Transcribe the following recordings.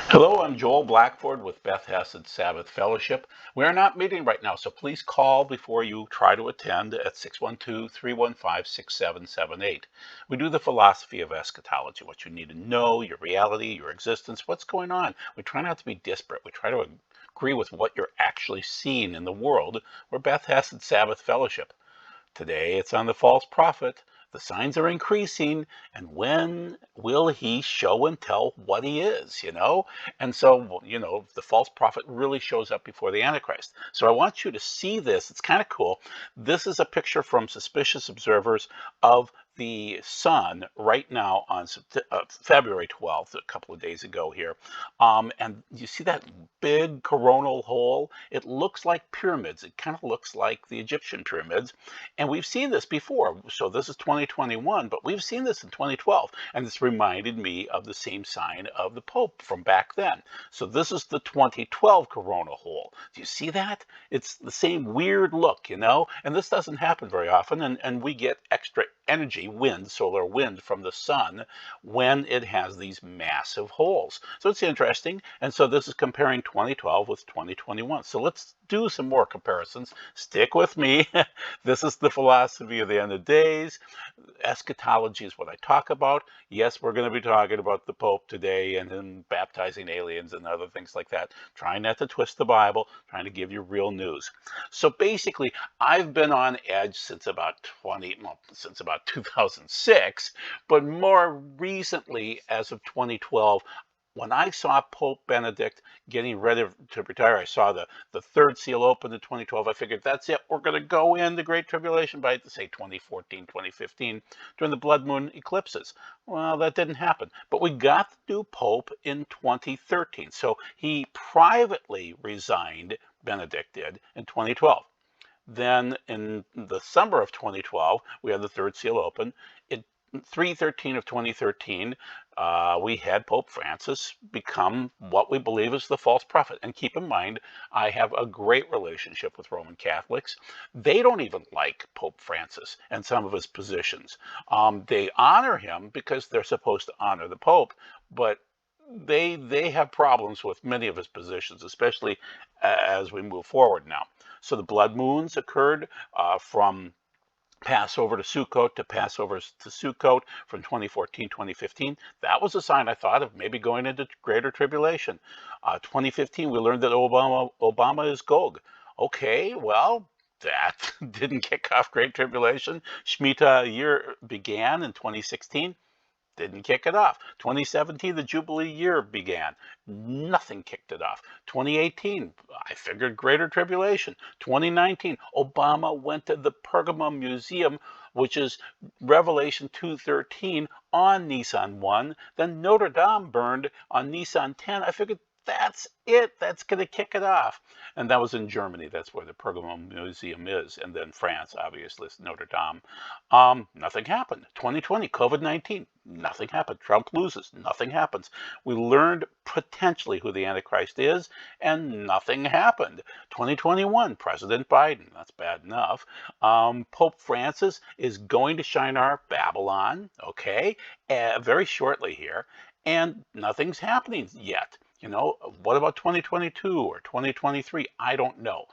Hello, I'm Joel Blackford with Beth Hesed Sabbath Fellowship. We are not meeting right now, so please call before you try to attend at 612-315-6778. We do the philosophy of eschatology, what you need to know, your reality, your existence, what's going on. We try not to be disparate. We try to agree with what you're actually seeing in the world. We're Beth Hesed Sabbath Fellowship. Today it's on the false prophet. The signs are increasing, and when will he show and tell what he is? And so, the false prophet really shows up before the Antichrist. So I want you to see this. It's kind of cool. This is a picture from Suspicious Observers of the sun right now on February 12th, a couple of days ago here. And you see that big coronal hole? It looks like pyramids. It kind of looks like the Egyptian pyramids. And we've seen this before. So this is 2021, but we've seen this in 2012. And this reminded me of the same sign of the Pope from back then. So this is the 2012 corona hole. Do you see that? It's the same weird look. And this doesn't happen very often. And we get extra energy, wind, solar wind from the sun when it has these massive holes. So it's interesting. And so this is comparing 2012 with 2021. So let's do some more comparisons. Stick with me. This is the philosophy of the end of days. Eschatology is what I talk about. Yes, we're going to be talking about the Pope today and him baptizing aliens and other things like that. Trying not to twist the Bible, trying to give you real news. So basically, I've been on edge since about 2006, but more recently, as of 2012, when I saw Pope Benedict getting ready to retire, I saw the third seal open in 2012. I figured that's it. We're going to go in the Great Tribulation by, say, 2014, 2015, during the blood moon eclipses. Well, that didn't happen. But we got the new Pope in 2013. So he privately resigned, Benedict did, in 2012. Then in the summer of 2012, we had the third seal open. In 3/13 of 2013, we had Pope Francis become what we believe is the false prophet. And keep in mind, I have a great relationship with Roman Catholics. They don't even like Pope Francis and some of his positions. They honor him because they're supposed to honor the Pope, but they have problems with many of his positions, especially as we move forward now. So the blood moons occurred from Passover to Sukkot to Passover to Sukkot from 2014, 2015. That was a sign, I thought, of maybe going into greater tribulation. 2015, we learned that Obama is Gog. Okay, well, that didn't kick off Great Tribulation. Shemitah year began in 2016. Didn't kick it off. 2017, the Jubilee year began. Nothing kicked it off. 2018, I figured greater tribulation. 2019, Obama went to the Pergamum Museum, which is Revelation 2:13 on Nissan 1. Then Notre Dame burned on Nissan 10. I figured that's it. That's going to kick it off. And that was in Germany. That's where the Pergamum Museum is. And then France, obviously, is Notre Dame. Nothing happened. 2020, COVID-19, nothing happened. Trump loses, nothing happens. We learned potentially who the Antichrist is, and nothing happened. 2021, President Biden, that's bad enough. Pope Francis is going to Shinar, Babylon, okay, very shortly here, and nothing's happening yet. What about 2022 or 2023? I don't know.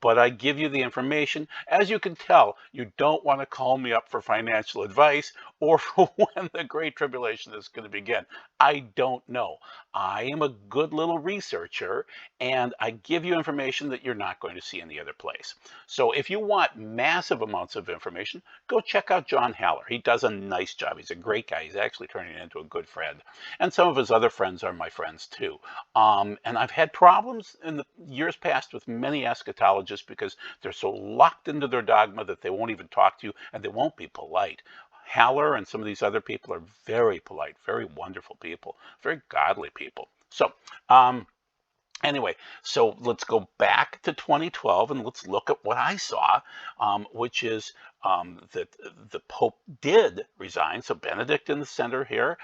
But I give you the information. As you can tell, you don't want to call me up for financial advice or for when the Great Tribulation is going to begin. I don't know. I am a good little researcher, and I give you information that you're not going to see any other place. So if you want massive amounts of information, go check out John Haller. He does a nice job. He's a great guy. He's actually turning into a good friend. And some of his other friends are my friends too. And I've had problems in the years past with many eschatologists because they're so locked into their dogma that they won't even talk to you and they won't be polite. Haller and some of these other people are very polite, very wonderful people, very godly people. So, anyway, so let's go back to 2012 and let's look at what I saw, which is that the Pope did resign. So Benedict in the center here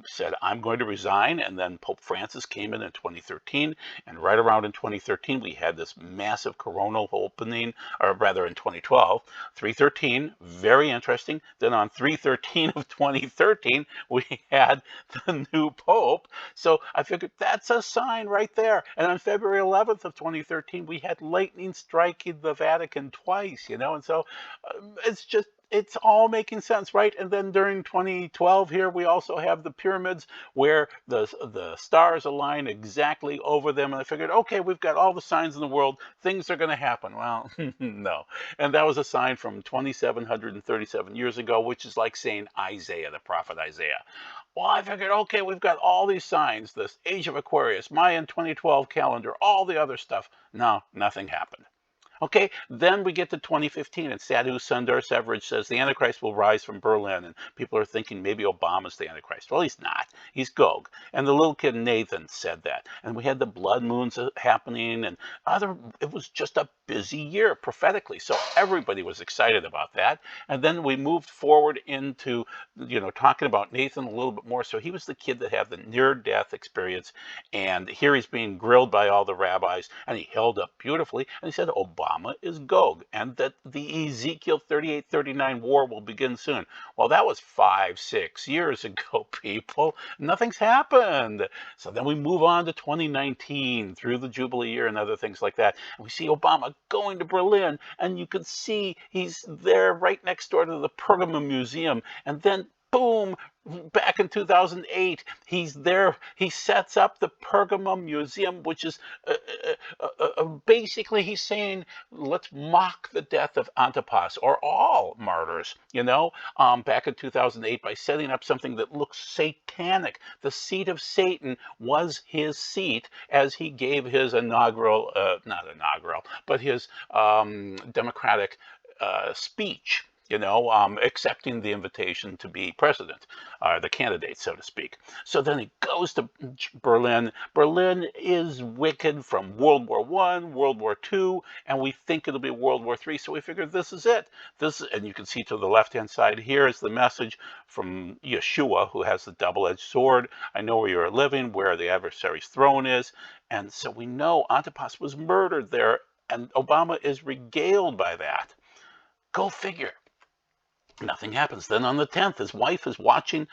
said, I'm going to resign. And then Pope Francis came in 2013. And right around in 2013, we had this massive coronal opening, or rather in 2012, 313, very interesting. Then on 313 of 2013, we had the new Pope. So I figured that's a sign right there. And on February 11th of 2013, we had lightning striking the Vatican twice, and so it's all making sense, right? And then during 2012 here, we also have the pyramids where the stars align exactly over them. And I figured, okay, we've got all the signs in the world. Things are going to happen. Well, no. And that was a sign from 2,737 years ago, which is like saying Isaiah, the prophet Isaiah. Well, I figured, okay, we've got all these signs, this Age of Aquarius, Mayan 2012 calendar, all the other stuff. No, nothing happened. Okay, then we get to 2015, and Sadhu Sundar Severage says the Antichrist will rise from Berlin, and people are thinking maybe Obama's the Antichrist. Well, he's not. He's Gog. And the little kid Nathan said that. And we had the blood moons happening, and it was just a busy year prophetically. So everybody was excited about that. And then we moved forward into, talking about Nathan a little bit more. So he was the kid that had the near-death experience, and here he's being grilled by all the rabbis, and he held up beautifully, and he said, Obama is Gog, and that the Ezekiel 38-39 war will begin soon. Well, that was 5-6 years ago, people. Nothing's happened. So then we move on to 2019 through the Jubilee year and other things like that. And we see Obama going to Berlin, and you can see he's there right next door to the Pergamum Museum. And then boom, back in 2008, he's there. He sets up the Pergamum Museum, which is basically he's saying, let's mock the death of Antipas or all martyrs, back in 2008 by setting up something that looks satanic. The seat of Satan was his seat as he gave his not inaugural, but his democratic speech. Accepting the invitation to be president, the candidate, so to speak. So then he goes to Berlin. Berlin is wicked from World War I, World War II, and we think it'll be World War III. So we figured this is it. And you can see to the left-hand side here is the message from Yeshua, who has the double-edged sword. I know where you're living, where the adversary's throne is. And so we know Antipas was murdered there, and Obama is regaled by that. Go figure. Nothing happens. Then on the 10th, his wife is watching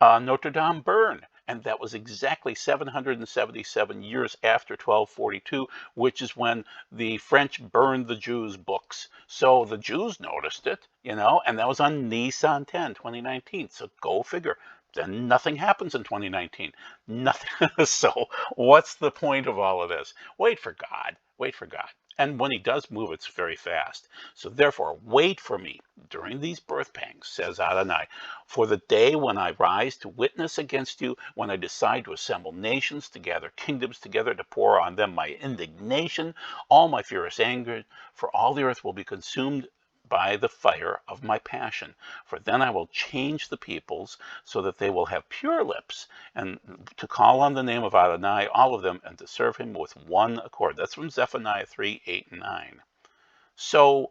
Notre Dame burn. And that was exactly 777 years after 1242, which is when the French burned the Jews' books. So the Jews noticed it, and that was on Nisan 10, 2019. So go figure. Then nothing happens in 2019. Nothing. So what's the point of all of this? Wait for God. Wait for God. And when he does move, it's very fast. So therefore, wait for me during these birth pangs, says Adonai, for the day when I rise to witness against you, when I decide to assemble nations, to gather kingdoms together, to pour on them my indignation, all my furious anger, for all the earth will be consumed by the fire of my passion. For then I will change the peoples so that they will have pure lips, and to call on the name of Adonai, all of them, and to serve him with one accord. That's from Zephaniah 3:8 and 9. So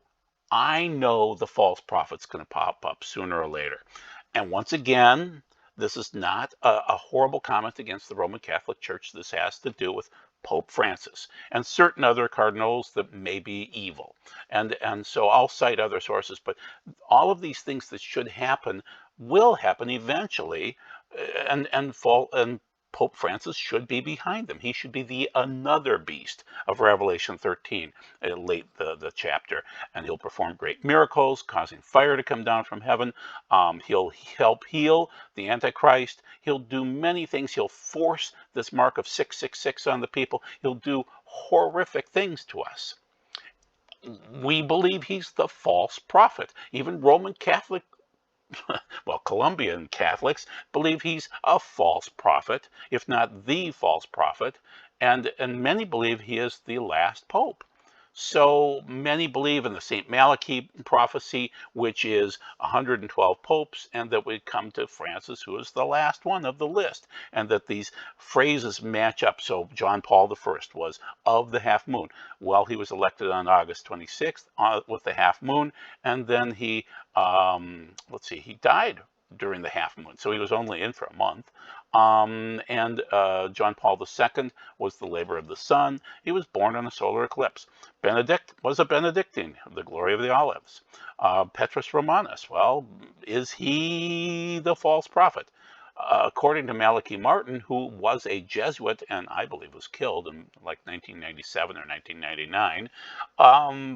I know the false prophet's going to pop up sooner or later. And once again, this is not a horrible comment against the Roman Catholic Church. This has to do with Pope Francis and certain other cardinals that may be evil. And so I'll cite other sources, but all of these things that should happen will happen eventually, and Pope Francis should be behind them. He should be the another beast of Revelation 13, late the chapter. And he'll perform great miracles, causing fire to come down from heaven. He'll help heal the Antichrist. He'll do many things. He'll force this mark of 666 on the people. He'll do horrific things to us. We believe he's the false prophet. Even Roman Catholic Colombian Catholics believe he's a false prophet, if not the false prophet, and many believe he is the last pope. So many believe in the St. Malachi prophecy, which is 112 popes, and that we come to Francis, who is the last one of the list, and that these phrases match up. So John Paul I was of the half moon. Well, he was elected on August 26th with the half moon, and then let's see, he died during the half moon, so he was only in for a month. And John Paul II was the labor of the sun. He was born on a solar eclipse. Benedict was a Benedictine, the glory of the olives. Petrus Romanus, well, is he the false prophet? According to Malachi Martin, who was a Jesuit and I believe was killed in like 1997 or 1999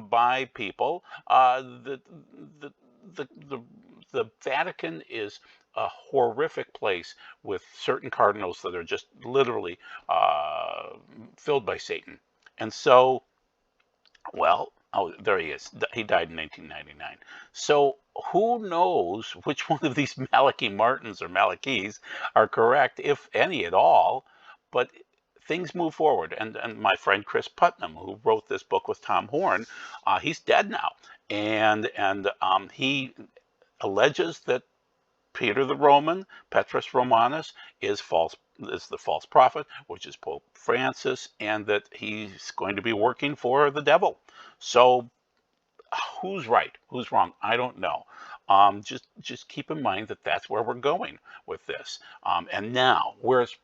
by people, the, the, the, the Vatican is a horrific place with certain cardinals that are just literally filled by Satan. And so, well, oh, there he is. He died in 1999. So who knows which one of these Malachi Martins or Malachis are correct, if any at all. But things move forward. And my friend Chris Putnam, who wrote this book with Tom Horn, he's dead now. And he alleges that Peter the Roman, Petrus Romanus, is the false prophet, which is Pope Francis, and that he's going to be working for the devil. So who's right, who's wrong? I don't know. Just keep in mind that that's where we're going with this. And now, where's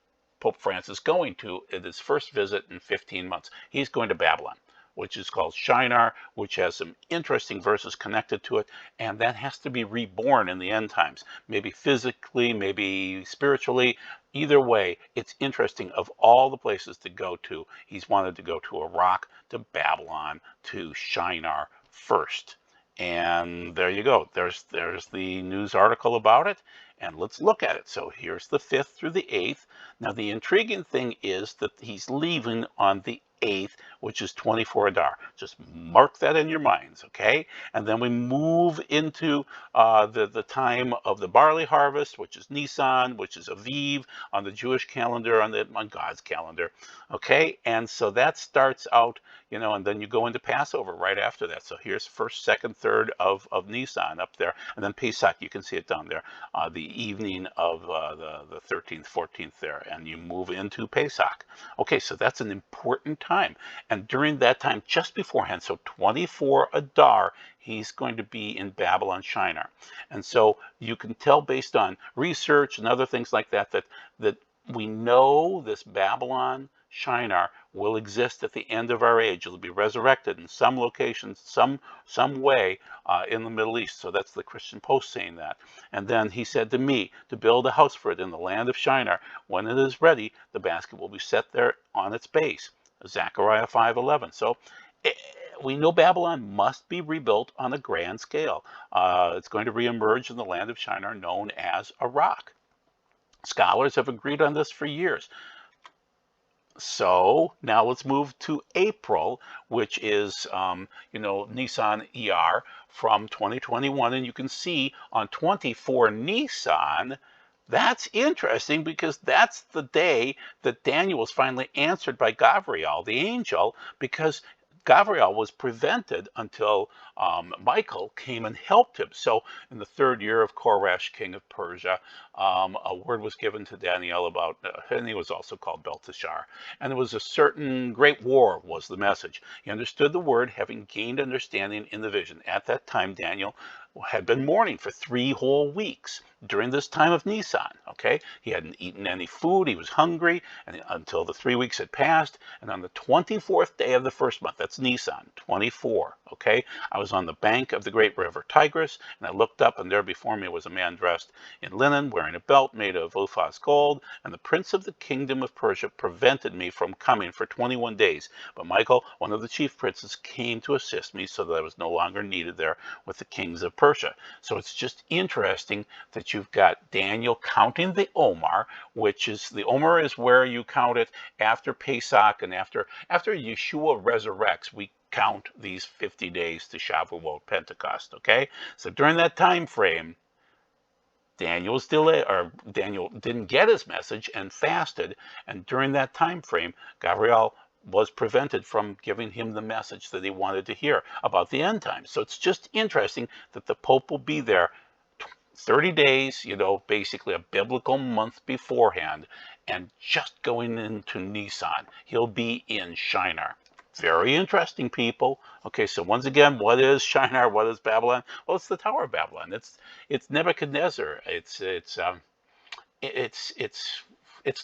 Pope Francis going to at his first visit in 15 months? He's going to Babylon, which is called Shinar, which has some interesting verses connected to it, and that has to be reborn in the end times, maybe physically, maybe spiritually. Either way, it's interesting. Of all the places to go to, he's wanted to go to Iraq, to Babylon, to Shinar first. And there you go. There's the news article about it, and let's look at it. So here's the 5th through the 8th. Now the intriguing thing is that he's leaving on the 8th, which is 24 Adar. Just mark that in your minds, okay? And then we move into the time of the barley harvest, which is Nisan, which is Aviv on the Jewish calendar, on God's calendar, okay? And so that starts out, and then you go into Passover right after that. So here's 1st, 2nd, 3rd of Nisan up there, and then Pesach, you can see it down there, the evening of the 13th, 14th there, and you move into Pesach. Okay, so that's an important time. And during that time, just beforehand, so 24 Adar, he's going to be in Babylon Shinar. And so you can tell based on research and other things like that, that we know this Babylon Shinar will exist at the end of our age. It'll be resurrected in some locations, some way in the Middle East. So that's the Christian Post saying that. And then he said to me to build a house for it in the land of Shinar. When it is ready, the basket will be set there on its base. Zechariah 5:11. So we know Babylon must be rebuilt on a grand scale. It's going to reemerge in the land of Shinar, known as Iraq. Scholars have agreed on this for years. So now let's move to April, which is, Nisan ER from 2021. And you can see on 24 Nisan, that's interesting because that's the day that Daniel was finally answered by Gabriel, the angel, because Gabriel was prevented until Michael came and helped him. So in the 3rd year of Koresh, king of Persia, a word was given to Daniel about, and he was also called Belteshazzar. And it was a certain great war was the message. He understood the word, having gained understanding in the vision. At that time, Daniel had been mourning for 3 whole weeks during this time of Nisan, okay? He hadn't eaten any food, he was hungry, and until the 3 weeks had passed, and on the 24th day of the 1st month, that's Nisan, 24, okay? I was on the bank of the great river Tigris, and I looked up, and there before me was a man dressed in linen, wearing a belt made of Uphaz gold, and the prince of the kingdom of Persia prevented me from coming for 21 days. But Michael, one of the chief princes, came to assist me so that I was no longer needed there with the kings of Persia. So it's just interesting that you've got Daniel counting the Omer, which is, the Omer is where you count it after Pesach and after Yeshua resurrects, we count these 50 days to Shavuot, Pentecost, okay? So during that time frame, Daniel didn't get his message and fasted, and during that time frame, Gabriel was prevented from giving him the message that he wanted to hear about the end times. So it's just interesting that the Pope will be there 30 days, basically a biblical month beforehand, and just going into Nisan, he'll be in Shinar. Very interesting, people. Okay, so once again, what is Shinar? What is Babylon? Well, it's the Tower of Babylon. It's Nebuchadnezzar. It's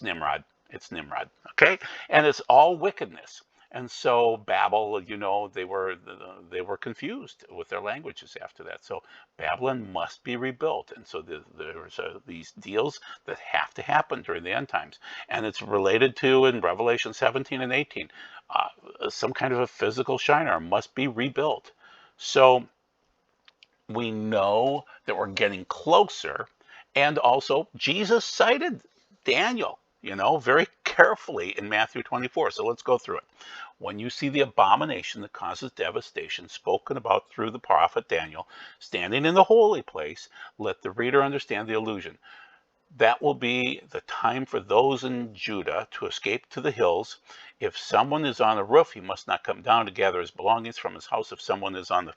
Nimrod. It's Nimrod. Okay, and it's all wickedness. And so Babel, they were confused with their languages after that. So Babylon must be rebuilt, and so there's these deals that have to happen during the end times, and it's related to in Revelation 17 and 18, some kind of a physical Shinar must be rebuilt. So we know that we're getting closer, and also Jesus cited Daniel, very carefully in Matthew 24. So let's go through it. When you see the abomination that causes devastation spoken about through the prophet Daniel standing in the holy place, let the reader understand the allusion. That will be the time for those in Judah to escape to the hills. If someone is on a roof, he must not come down to gather his belongings from his house. If someone is in the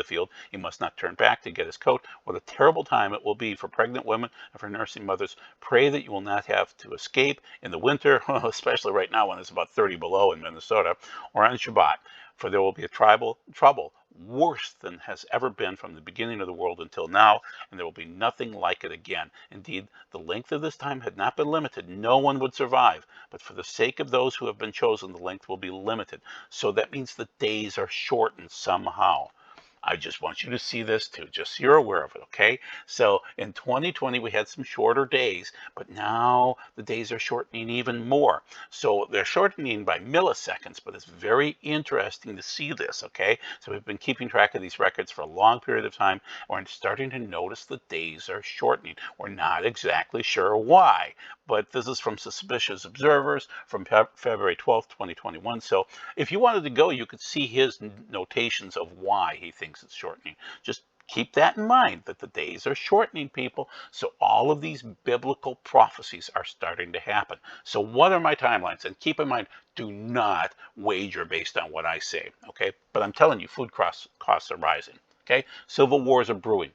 field, he must not turn back to get his coat. What a terrible time it will be for pregnant women and for nursing mothers. Pray that you will not have to escape in the winter, especially right now when it's about 30 below in Minnesota, or on Shabbat, for there will be a trouble worse than has ever been from the beginning of the world until now, and there will be nothing like it again. Indeed, the length of this time had not been limited. No one would survive, but for the sake of those who have been chosen, the length will be limited. So that means the days are shortened somehow. I just want you to see this too, just so you're aware of it, okay? So in 2020, we had some shorter days, but now the days are shortening even more. So they're shortening by milliseconds, but it's very interesting to see this, okay? So we've been keeping track of these records for a long period of time. We're starting to notice the days are shortening. We're not exactly sure why, but this is from suspicious observers from February 12th, 2021. So if you wanted to go, you could see his notations of why he thinks it's shortening. Just keep that in mind, that the days are shortening, people. So all of these biblical prophecies are starting to happen. So what are my timelines? And keep in mind, do not wager based on what I say, okay? But I'm telling you, food costs are rising, okay? Civil wars are brewing.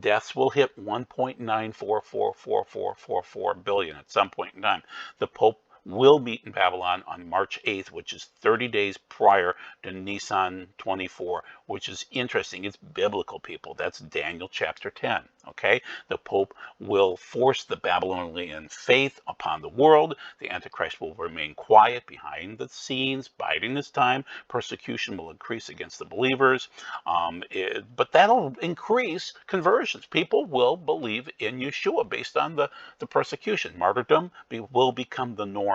Deaths will hit 1.944444 billion at some point in time. The Pope will meet in Babylon on March 8th, which is 30 days prior to Nisan 24, which is interesting. It's biblical, people. That's Daniel chapter 10, okay? The Pope will force the Babylonian faith upon the world. The Antichrist will remain quiet behind the scenes, biding his time. Persecution will increase against the believers, but that'll increase conversions. People will believe in Yeshua based on the persecution. Martyrdom will become the norm.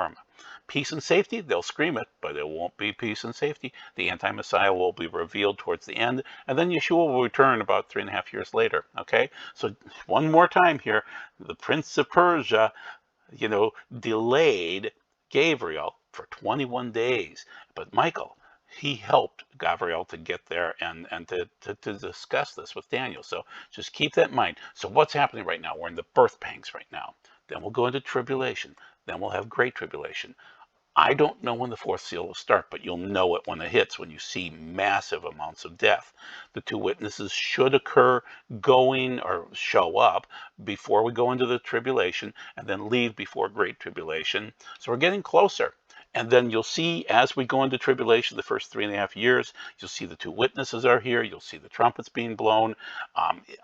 Peace and safety, they'll scream it, but it won't be peace and safety. The anti-Messiah will be revealed towards the end, and then Yeshua will return about 3.5 years later, okay? So one more time here, the Prince of Persia, delayed Gabriel for 21 days. But Michael, he helped Gabriel to get there and to discuss this with Daniel. So just keep that in mind. So what's happening right now? We're in the birth pangs right now. Then we'll go into tribulation. Then we'll have great tribulation. I don't know when the fourth seal will start, but you'll know it when it hits, when you see massive amounts of death. The two witnesses should occur going or show up before we go into the tribulation, and then leave before great tribulation. So we're getting closer. And then you'll see as we go into tribulation, the first 3.5 years, you'll see the two witnesses are here. You'll see the trumpets being blown.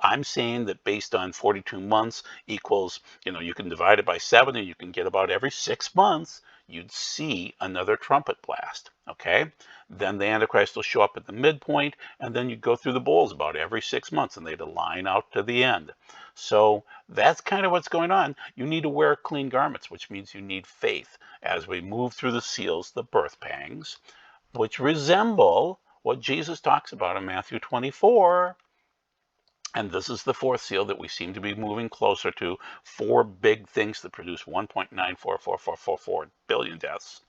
I'm saying that based on 42 months equals, you can divide it by 7, and you can get about every 6 months, you'd see another trumpet blast, okay? Then the Antichrist will show up at the midpoint, and then you go through the bowls about every 6 months, and they'd align out to the end. So that's kind of what's going on. You need to wear clean garments, which means you need faith as we move through the seals, the birth pangs, which resemble what Jesus talks about in Matthew 24. And this is the fourth seal that we seem to be moving closer to. 4 big things that produce 1.944444 billion deaths.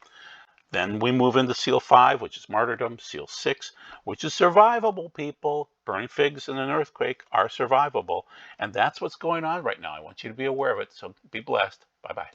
Then we move into seal 5, which is martyrdom. Seal 6, which is survivable, people. Burning figs in an earthquake are survivable. And that's what's going on right now. I want you to be aware of it. So be blessed. Bye-bye.